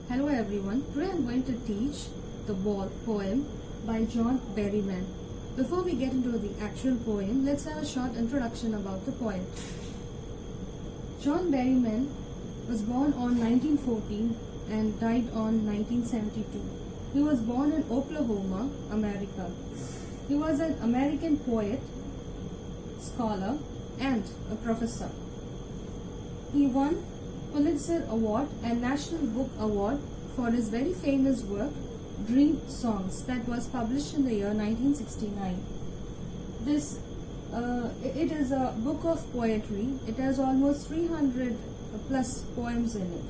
Hello everyone, today I am going to teach the Ball poem by John Berryman. Before we get into the actual poem, let's have a short introduction about the poet. John Berryman was born on 1914 and died on 1972. He was born in Oklahoma, America. He was an American poet, scholar and a professor. He won Pulitzer Award and National Book Award for his very famous work Dream Songs that was published in the year 1969. It is a book of poetry. It has almost 300 plus poems in it.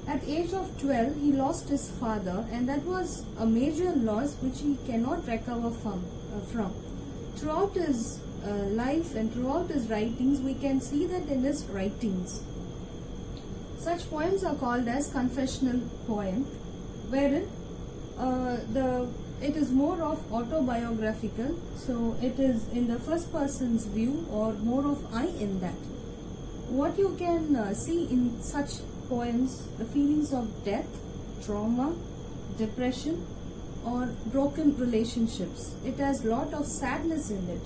At the age of 12, he lost his father, and that was a major loss which he cannot recover from. Throughout his life and throughout his writings, we can see that in his writings. Such poems are called as confessional poem, wherein it is more of autobiographical, so it is in the first person's view or more of I in that. What you can see in such poems, the feelings of death, trauma, depression or broken relationships. It has lot of sadness in it.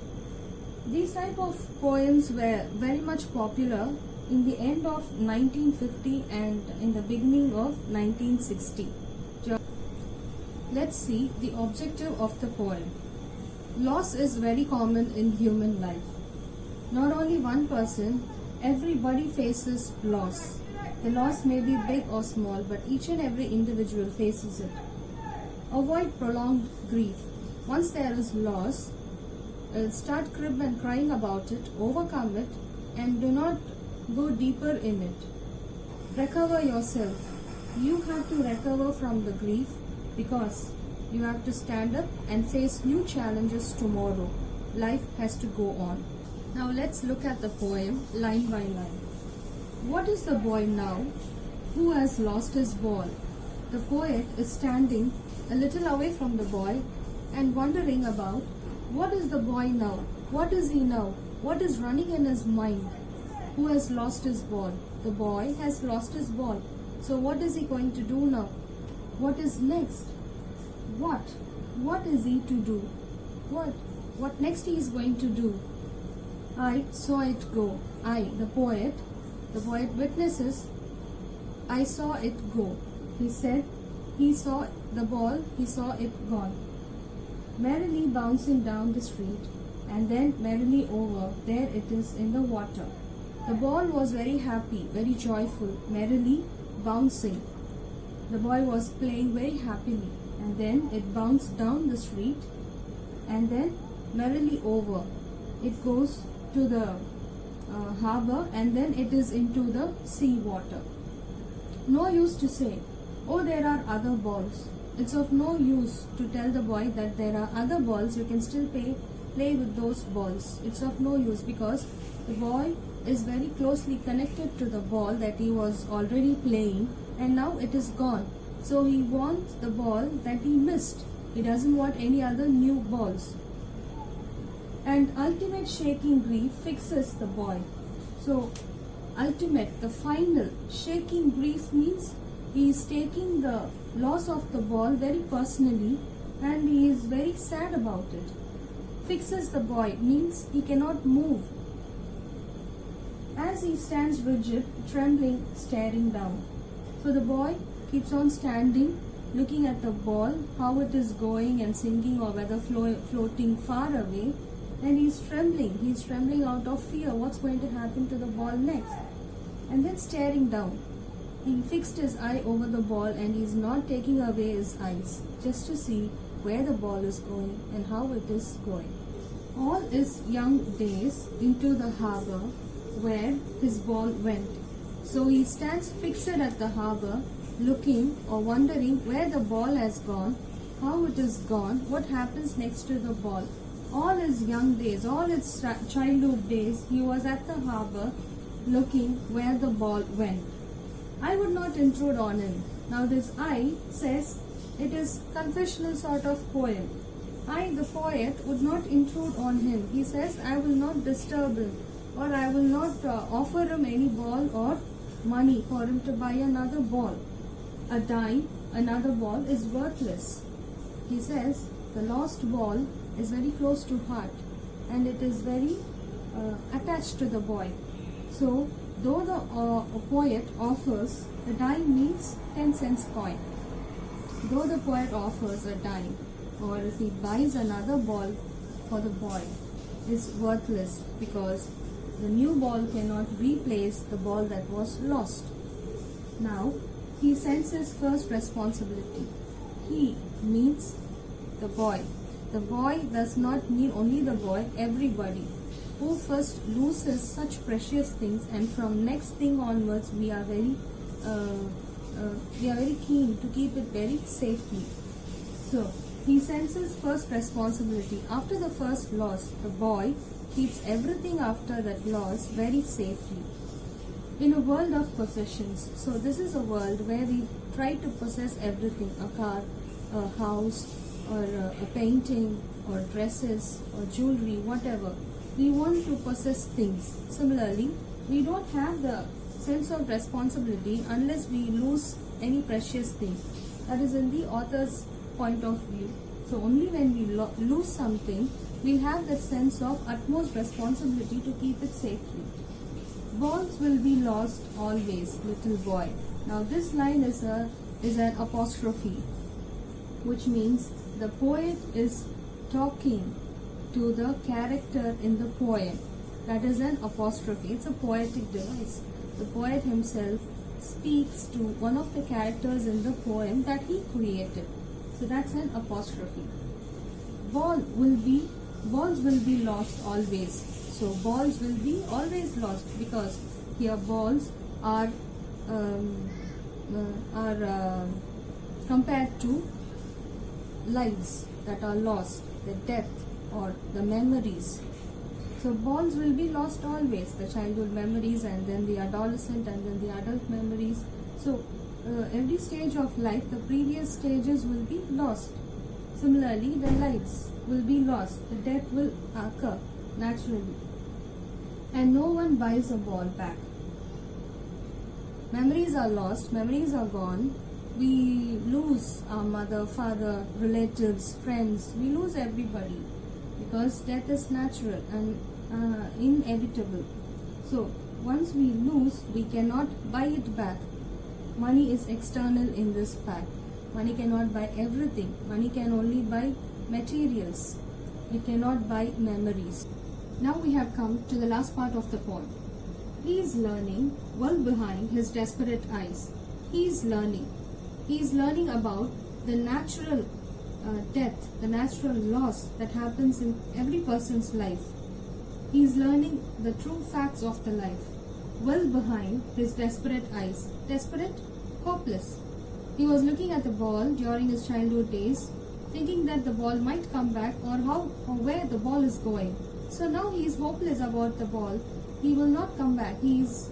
These type of poems were very much popular in the end of 1950 and in the beginning of 1960. Let's see the objective of the poem. Loss is very common in human life. Not only one person, everybody faces loss. The loss may be big or small, but each and every individual faces it. Avoid prolonged grief. Once there is loss, start crib and crying about it, overcome it, and do not go deeper in it. Recover yourself. You have to recover from the grief because you have to stand up and face new challenges tomorrow. Life has to go on. Now let's look at the poem line by line. What is the boy now who has lost his ball? The poet is standing a little away from the boy and wondering about what is the boy now? What is he now? What is running in his mind? Who has lost his ball? The boy has lost his ball. So what is he going to do now? What is next? What is he to do? What next he is going to do? I saw it go. I, the poet witnesses, I saw it go. He said, he saw the ball, he saw it gone. Merrily bouncing down the street, and then merrily over, there it is in the water. The ball was very happy, very joyful, merrily bouncing. The boy was playing very happily, and then it bounced down the street, and then merrily over. It goes to the harbor, and then it is into the sea water. No use to say, oh, there are other balls. It's of no use to tell the boy that there are other balls, you can still play with those balls. It's of no use because the boy is very closely connected to the ball that he was already playing, and now it is gone. So he wants the ball that he missed. He doesn't want any other new balls. And ultimate shaking grief fixes the boy. So ultimate, the final shaking grief means he is taking the loss of the ball very personally and he is very sad about it. Fixes the boy means he cannot move. As he stands rigid, trembling, staring down. So the boy keeps on standing, looking at the ball, how it is going and sinking or whether floating far away. And he's trembling out of fear. What's going to happen to the ball next? And then staring down. He fixed his eye over the ball and he's not taking away his eyes just to see where the ball is going and how it is going. All his young days into the harbor where his ball went. So he stands fixed at the harbor, looking or wondering where the ball has gone, how it is gone, what happens next to the ball. All his young days, all his childhood days, he was at the harbor looking where the ball went. I would not intrude on him. Now this I says it is confessional sort of poem. I, the poet, would not intrude on him. He says, I will not disturb him, or I will not offer him any ball or money for him to buy another ball. a dime, another ball is worthless. He says the lost ball is very close to heart and it is very attached to the boy. So though the poet offers a dime means 10 cents coin. Though the poet offers a dime, or if he buys another ball for the boy, is worthless because the new ball cannot replace the ball that was lost. Now, he sends his first responsibility. He means the boy. The boy does not mean only the boy, everybody who first loses such precious things, and from next thing onwards we are very keen to keep it very safely. So he sends his first responsibility. After the first loss, the boy keeps everything after that loss very safely. In a world of possessions, so this is a world where we try to possess everything, a car, a house, or a painting, or dresses, or jewelry, whatever. We want to possess things. Similarly, we don't have the sense of responsibility unless we lose any precious thing. That is in the author's point of view. So only when we lose something, we have that sense of utmost responsibility to keep it safely. Balls will be lost always, little boy. Now this line is an apostrophe, which means the poet is talking to the character in the poem. That is an apostrophe. It's a poetic device. The poet himself speaks to one of the characters in the poem that he created. So that's an apostrophe. Balls will be lost always. So balls will be always lost because here balls are compared to lives that are lost, the death or the memories. So balls will be lost always, the childhood memories and then the adolescent and then the adult memories. So every stage of life, the previous stages will be lost. Similarly, the lives will be lost, the death will occur naturally. And no one buys a ball back. Memories are lost, memories are gone. We lose our mother, father, relatives, friends. We lose everybody because death is natural and inevitable. So once we lose, we cannot buy it back. Money is external in this fact. Money cannot buy everything. Money can only buy materials. It cannot buy memories. Now we have come to the last part of the poem. He is learning, well behind his desperate eyes. He is learning. He is learning about the natural death, the natural loss that happens in every person's life. He is learning the true facts of the life. Well behind his desperate eyes. Desperate? Hopeless. He was looking at the ball during his childhood days, thinking that the ball might come back or where the ball is going. So now he is hopeless about the ball. He will not come back. He is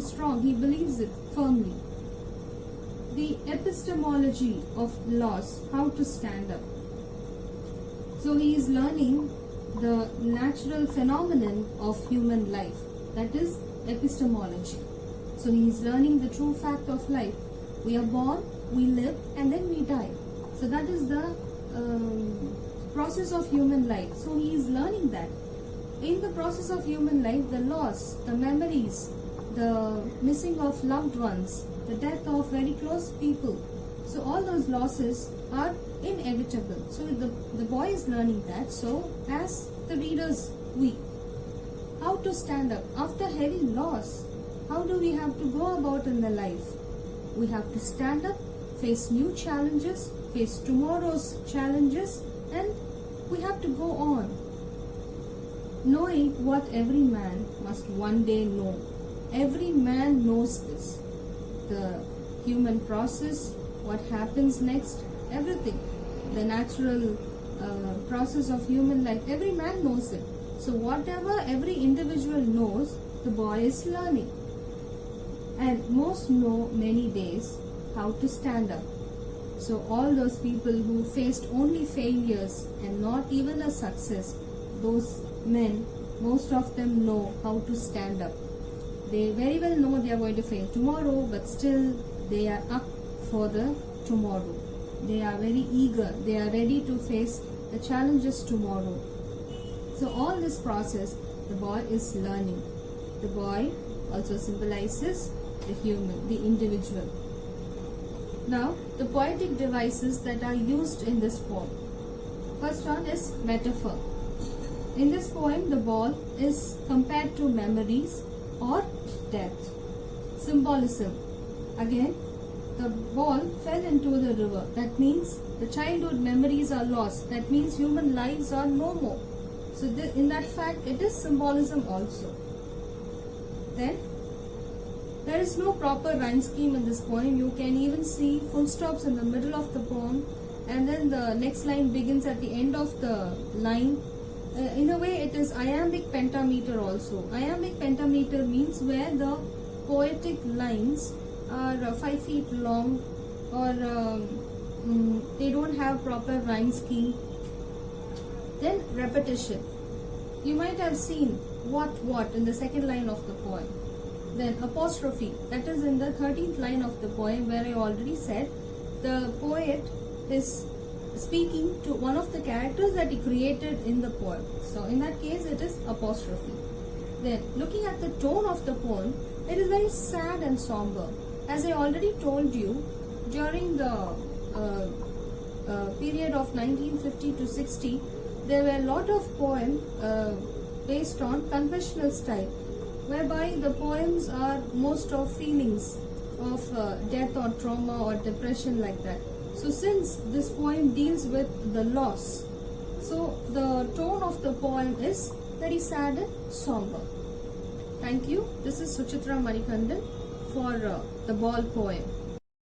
strong. He believes it firmly. The epistemology of loss, how to stand up. So he is learning the natural phenomenon of human life. That is epistemology. So he is learning the true fact of life. We are born, we live, and then we die. So that is the process of human life. So he is learning that. In the process of human life, the loss, the memories, the missing of loved ones, the death of very close people. So all those losses are inevitable. So the boy is learning that. So as the readers, how to stand up after heavy loss. How do we have to go about in the life? We have to stand up, face new challenges, face tomorrow's challenges, and we have to go on. Knowing what every man must one day know. Every man knows this. The human process, what happens next, everything. The natural process of human life, every man knows it. So whatever every individual knows, the boy is learning. And most know many days how to stand up. So all those people who faced only failures and not even a success, those men, most of them know how to stand up. They very well know they are going to fail tomorrow, but still they are up for the tomorrow. They are very eager. They are ready to face the challenges tomorrow. So all this process, the boy is learning. The boy also symbolizes the human, the individual. Now, the poetic devices that are used in this poem. First one is metaphor. In this poem, the ball is compared to memories or death. Symbolism. Again, the ball fell into the river. That means the childhood memories are lost. That means human lives are no more. So in that fact, it is symbolism also. Then, there is no proper rhyme scheme in this poem. You can even see full stops in the middle of the poem, and then the next line begins at the end of the line. In a way, it is iambic pentameter also. Iambic pentameter means where the poetic lines are 5 feet long, or they don't have proper rhyme scheme. Then repetition. You might have seen what in the second line of the poem. Then apostrophe, that is in the 13th line of the poem, where I already said the poet is speaking to one of the characters that he created in the poem. So in that case, it is apostrophe. Then looking at the tone of the poem, it is very sad and somber. As I already told you, during the period of 1950 to 60, there were a lot of poems based on confessional style, whereby the poems are most of feelings of death or trauma or depression, like that. So since this poem deals with the loss, so the tone of the poem is very sad and somber. Thank you. This is Suchitra Manikandan for the ball poem.